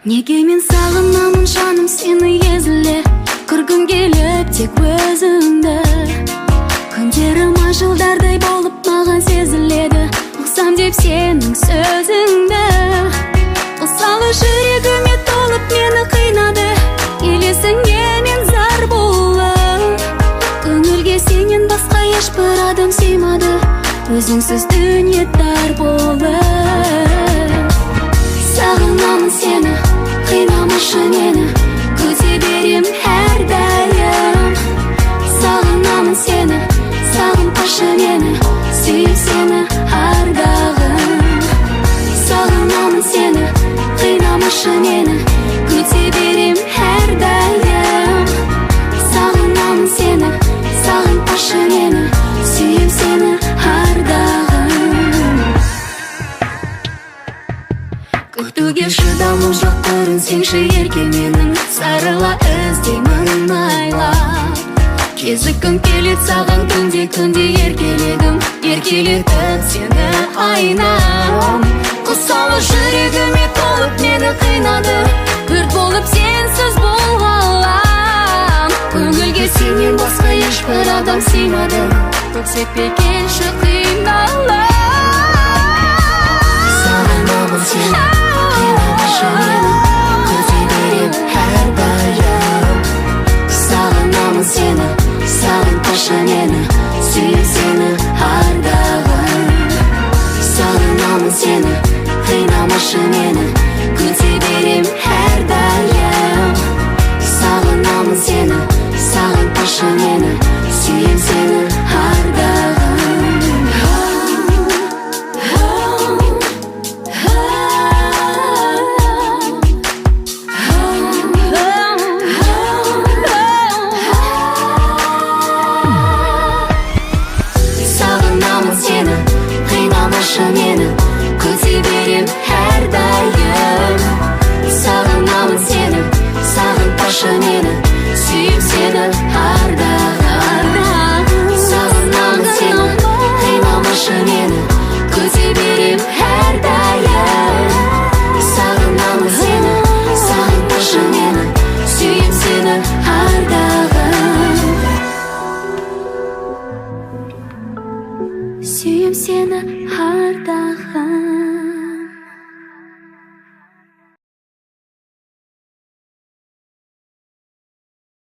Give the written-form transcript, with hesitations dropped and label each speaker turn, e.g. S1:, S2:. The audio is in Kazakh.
S1: Неге мен сағынамын жаным сені езіле, көргім келіп тек өзіңді. Күндерім жылдардай болып маған сезіледі, ұқсам деп сенің сөзіңді. Мысалы жүрегіме толып мені қинады, елесіңе мен зар болып. Көңілге сенен басқа ешбір адам сыймады, өзіңсіз дүние тар болып. Сағынамын сені, қинамашы мені, күте берем әрдайым. Сағынамын сені, сағынбашы мені, сүйем сені ардағым. Сағынамын сені, қинамашы мені, күте берем әрдайым. Сағынамын сені, сағынбашы мені, сүйем сені ардағым. Күтуге шыдамым жоқ, көрінсеңші ерке менің, сарыла іздеймін айлап. Кезіккім келет саған күнде еркелегім, еркелетіп сені айнам. Құсалы жүрегіме толып мені қинады, өрт болып сенсіз бұл ғалам. Көңілге сенен басқа ешбір адам сыймады, көрсетпей келші қиналып. Сағынамын сені, қинамашы мені, күте берем әрдайым. Сағынамын сені, сағынбашы мені, сүйем сені ардағым. Сағынамын сені, қинамашы мені, күте берем әрдайым. Сағынамын сені, сағынбашы мені, сүйем сені ардағым. Сағынамын сені, қинамашы мені, күте берем әрдайым. Сағынамын сені, сағынбашы мені, сүйем сені ардағым. Сағынамын сені, қинамашы мені, күте берем әрдайым. Сағынамын сені, сағынбашы мені, сүйем сені ардағым. Сүйем сені ардағым.